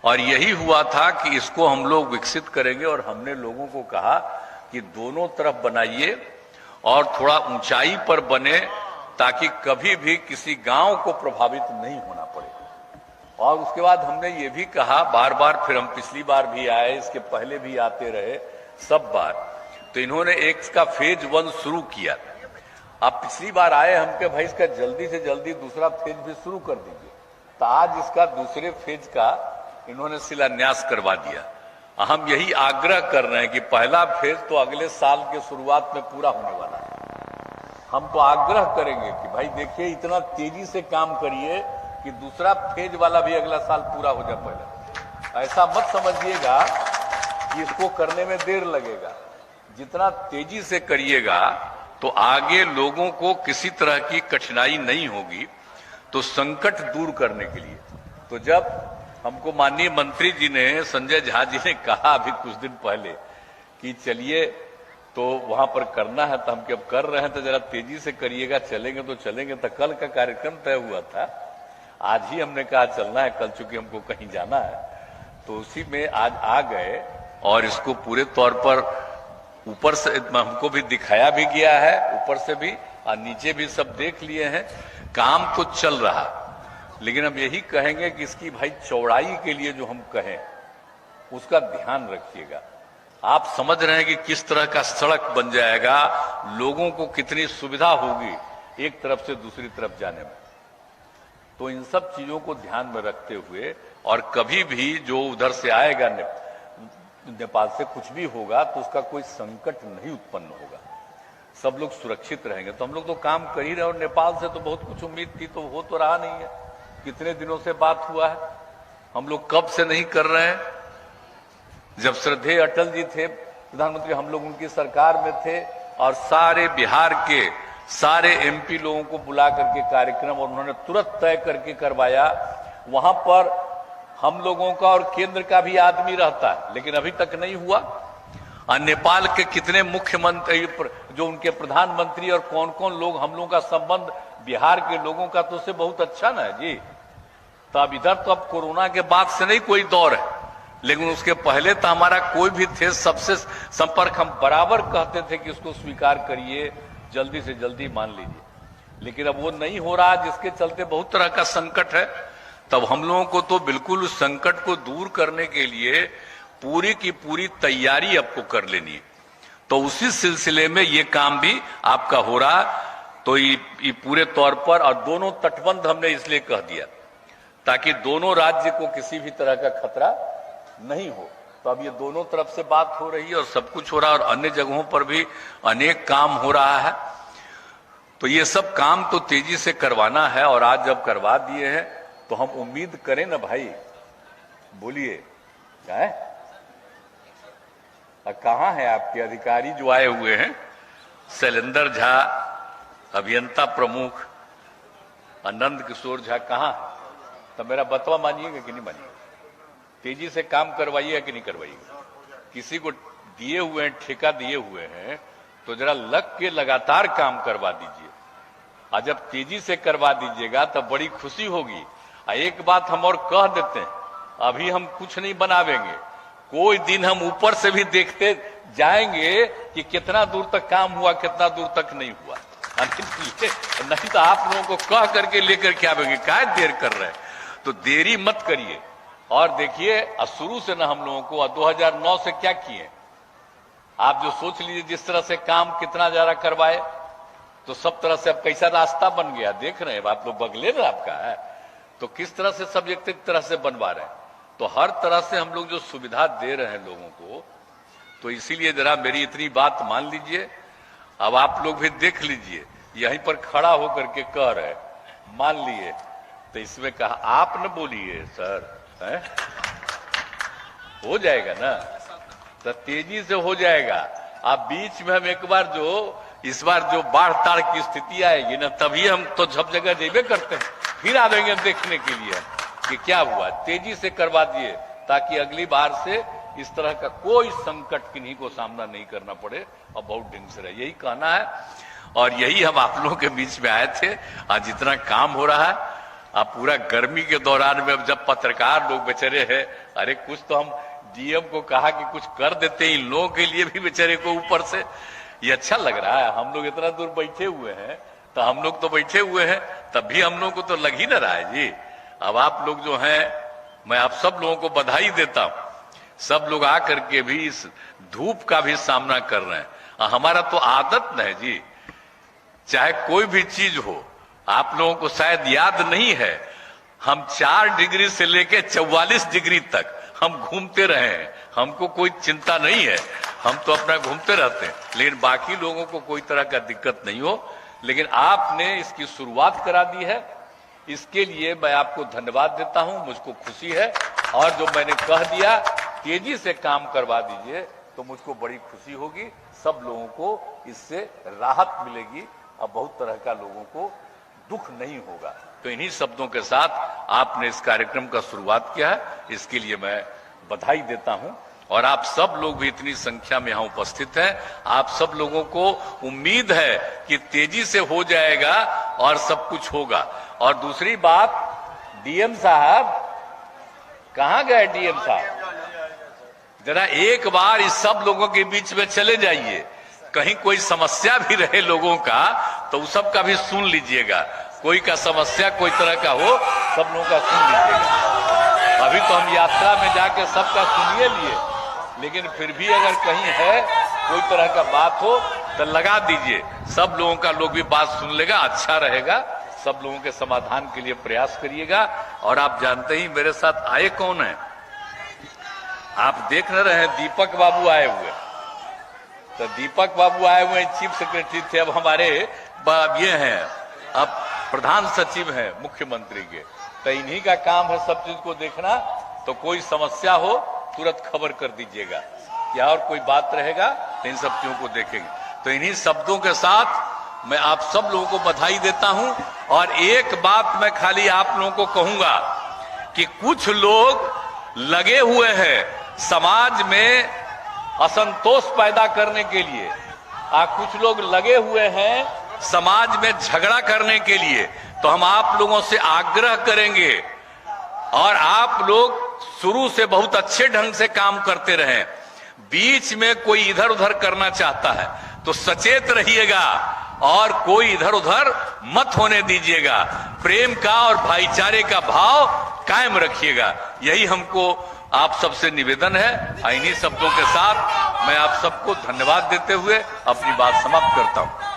और यही हुआ था कि इसको हम लोग विकसित करेंगे। और हमने लोगों को कहा कि दोनों तरफ बनाइए और थोड़ा ऊंचाई पर बने, ताकि कभी भी किसी गांव को प्रभावित नहीं होना पड़े। और उसके बाद हमने ये भी कहा बार बार, फिर हम पिछली बार भी आए, इसके पहले भी आते रहे सब बार, तो इन्होंने एक इसका फेज 1 शुरू किया। अब पिछली बार आए हम के भाई इसका जल्दी से जल्दी दूसरा फेज भी शुरू कर दीजिए, तो आज इसका दूसरे फेज का इन्होंने शिलान्यास करवा दिया। हम यही आग्रह कर रहे हैं कि पहला फेज तो अगले साल के शुरुआत में पूरा होने वाला है। हम तो आग्रह करेंगे कि भाई देखिए इतना तेजी से काम करिए कि दूसरा फेज वाला भी अगला साल पूरा हो जाए पहले। ऐसा मत समझिएगा कि इसको करने में देर लगेगा। जितना तेजी से करिएगा तो आगे लोगों को किसी तरह की कठिनाई नहीं होगी। तो संकट दूर करने के लिए तो जब हमको माननीय मंत्री जी ने, संजय झा जी ने कहा अभी कुछ दिन पहले कि चलिए तो वहां पर करना है, तो हम अब कर रहे हैं, तो जरा तेजी से करिएगा, चलेंगे तो चलेंगे। तो कल का कार्यक्रम तय हुआ था, आज ही हमने कहा चलना है, कल चूंकि हमको कहीं जाना है, तो उसी में आज आ गए। और इसको पूरे तौर पर ऊपर से हमको भी दिखाया भी गया है, ऊपर से भी और नीचे भी सब देख लिए हैं। काम तो चल रहा, लेकिन हम यही कहेंगे कि इसकी भाई चौड़ाई के लिए जो हम कहें उसका ध्यान रखिएगा। आप समझ रहे हैं कि किस तरह का सड़क बन जाएगा, लोगों को कितनी सुविधा होगी एक तरफ से दूसरी तरफ जाने में। तो इन सब चीजों को ध्यान में रखते हुए, और कभी भी जो उधर से आएगा नेपाल से कुछ भी होगा तो उसका कोई संकट नहीं उत्पन्न होगा, सब लोग सुरक्षित रहेंगे। तो हम लोग तो काम कर ही रहे, और नेपाल से तो बहुत कुछ उम्मीद थी, तो हो तो रहा नहीं है। कितने दिनों से बात हुआ है, हम लोग कब से नहीं कर रहे हैं। जब श्रद्धेय अटल जी थे प्रधानमंत्री, हम लोग उनकी सरकार में थे, और सारे बिहार के सारे एमपी लोगों को बुला करके कार्यक्रम, और उन्होंने तुरंत तय करके करवाया। वहां पर हम लोगों का और केंद्र का भी आदमी रहता है, लेकिन अभी तक नहीं हुआ। और नेपाल के कितने मुख्यमंत्री, जो उनके प्रधानमंत्री और कौन कौन लोग, हम लोगों का संबंध बिहार के लोगों का तो उससे बहुत अच्छा ना है जी। तो अब इधर तो अब कोरोना के बाद से नहीं कोई दौर है, लेकिन उसके पहले तो हमारा कोई भी थे, सबसे संपर्क हम बराबर कहते थे कि उसको स्वीकार करिए, जल्दी से जल्दी मान लीजिए। लेकिन अब वो नहीं हो रहा, जिसके चलते बहुत तरह का संकट है। तब हम लोगों को तो बिल्कुल उस संकट को दूर करने के लिए पूरी की पूरी तैयारी आपको कर लेनी है। तो उसी सिलसिले में ये काम भी आपका हो रहा। तो ये पूरे तौर पर, और दोनों तटबंध हमने इसलिए कह दिया ताकि दोनों राज्य को किसी भी तरह का खतरा नहीं हो। तो अब ये दोनों तरफ से बात हो रही है और सब कुछ हो रहा है, और अन्य जगहों पर भी अनेक काम हो रहा है। तो ये सब काम तो तेजी से करवाना है, और आज जब करवा दिए हैं तो हम उम्मीद करें ना भाई, बोलिए क्या है, कहाँ है आपके अधिकारी जो आए हुए हैं, शैलेंद्र झा अभियंता प्रमुख, आनंद किशोर झा कहाँ? तो मेरा बतवा मानिएगा कि नहीं मानिएगा, तेजी से काम करवाइएगा कि नहीं करवाइएगा। किसी को दिए हुए हैं, ठेका दिए हुए हैं, तो जरा लग के लगातार काम करवा दीजिए। और जब तेजी से करवा दीजिएगा तो बड़ी खुशी होगी। एक बात हम और कह देते हैं, अभी हम कुछ नहीं बनावेंगे, कोई दिन हम ऊपर से भी देखते जाएंगे कि कितना दूर तक काम हुआ, कितना दूर तक नहीं हुआ। नहीं तो आप लोगों को कह करके लेकर के आवेंगे, क्या देर कर रहे हैं। तो देरी मत करिए। और देखिए शुरू से ना हम लोगों को 2009 से क्या किए, आप जो सोच लीजिए जिस तरह से काम कितना ज्यादा करवाए, तो सब तरह से अब कैसा रास्ता बन गया देख रहे हैं आप लोग, बगले में आपका है, तो किस तरह से सब एक तरह से बनवा रहे हैं। तो हर तरह से हम लोग जो सुविधा दे रहे हैं लोगों को, तो इसीलिए जरा मेरी इतनी बात मान लीजिए। अब आप लोग भी देख लीजिए, यहीं पर खड़ा होकर के कह रहे मान लिए, तो इसमें कहा आप न बोलिए सर, है? हो जाएगा ना, तो तेजी से हो जाएगा। आप बीच में हम एक बार जो इस बार जो बाढ़ ताड़ की स्थिति आएगी ना, तभी हम तो सब जगह जेबे करते हैं, फिर आवेंगे देखने के लिए कि क्या हुआ। तेजी से करवा दिए ताकि अगली बार से इस तरह का कोई संकट किन्हीं को सामना नहीं करना पड़े, और बहुत ढंग से रहे, यही कहना है। और यही हम आप लोगों के बीच में आए थे। आज जितना काम हो रहा है आप पूरा गर्मी के दौरान में अब जब पत्रकार लोग बेचारे हैं, अरे कुछ तो हम डीएम को कहा कि कुछ कर देते हैं इन लोगों के लिए भी बेचारे को ऊपर से। ये अच्छा लग रहा है, हम लोग इतना दूर बैठे हुए हैं, तो हम लोग तो बैठे हुए हैं, तब भी हम लोग को तो लग ही ना रहा है जी। अब आप लोग जो हैं, मैं आप सब लोगों को बधाई देता हूं। सब लोग आकर के भी इस धूप का भी सामना कर रहे हैं। हमारा तो आदत न है जी, चाहे कोई भी चीज हो, आप लोगों को शायद याद नहीं है, हम 4 डिग्री से लेकर 44 डिग्री तक हम घूमते रहे हैं, हमको कोई चिंता नहीं है, हम तो अपना घूमते रहते हैं, लेकिन बाकी लोगों को कोई तरह का दिक्कत नहीं हो। लेकिन आपने इसकी शुरुआत करा दी है, इसके लिए मैं आपको धन्यवाद देता हूं, मुझको खुशी है। और जो मैंने कह दिया तेजी से काम करवा दीजिए, तो मुझको बड़ी खुशी होगी, सब लोगों को इससे राहत मिलेगी और बहुत तरह का लोगों को दुख नहीं होगा। तो इन्हीं शब्दों के साथ आपने इस कार्यक्रम का शुरुआत किया है, इसके लिए मैं बधाई देता हूं। और आप सब लोग भी इतनी संख्या में यहां उपस्थित हैं, आप सब लोगों को उम्मीद है कि तेजी से हो जाएगा और सब कुछ होगा। और दूसरी बात, डीएम साहब कहां गए? डीएम साहब जरा एक बार इस सब लोगों के बीच में चले जाइए, कहीं कोई समस्या भी रहे लोगों का तो उस सब का भी सुन लीजिएगा। कोई का समस्या कोई तरह का हो, सब लोगों का सुन लीजिएगा। अभी तो हम यात्रा में जाके सबका सुनिए लिए, लेकिन फिर भी अगर कहीं है कोई तरह का बात हो तो लगा दीजिए, सब लोगों का लोग भी बात सुन लेगा, अच्छा रहेगा। सब लोगों के समाधान के लिए प्रयास करिएगा। और आप जानते ही मेरे साथ आए कौन है, आप देख न रहे हैं, दीपक बाबू आए हुए। तो दीपक बाबू आए हुए चीफ सेक्रेटरी थे, अब हमारे ये हैं, अब प्रधान सचिव हैं मुख्यमंत्री के। तो इन्हीं का काम है सब चीज को देखना। तो कोई समस्या हो तुरंत खबर कर दीजिएगा, या और कोई बात रहेगा तो इन सब चीजों को देखेंगे। तो इन्हीं शब्दों के साथ मैं आप सब लोगों को बधाई देता हूं। और एक बात मैं खाली आप लोगों को कहूंगा कि कुछ लोग लगे हुए हैं समाज में असंतोष पैदा करने के लिए, कुछ लोग लगे हुए हैं समाज में झगड़ा करने के लिए। तो हम आप लोगों से आग्रह करेंगे, और आप लोग शुरू से बहुत अच्छे ढंग से काम करते रहें, बीच में कोई इधर उधर करना चाहता है तो सचेत रहिएगा और कोई इधर उधर मत होने दीजिएगा। प्रेम का और भाईचारे का भाव कायम रखिएगा, यही हमको आप सबसे निवेदन है। इन्हीं शब्दों के साथ मैं आप सबको धन्यवाद देते हुए अपनी बात समाप्त करता हूं।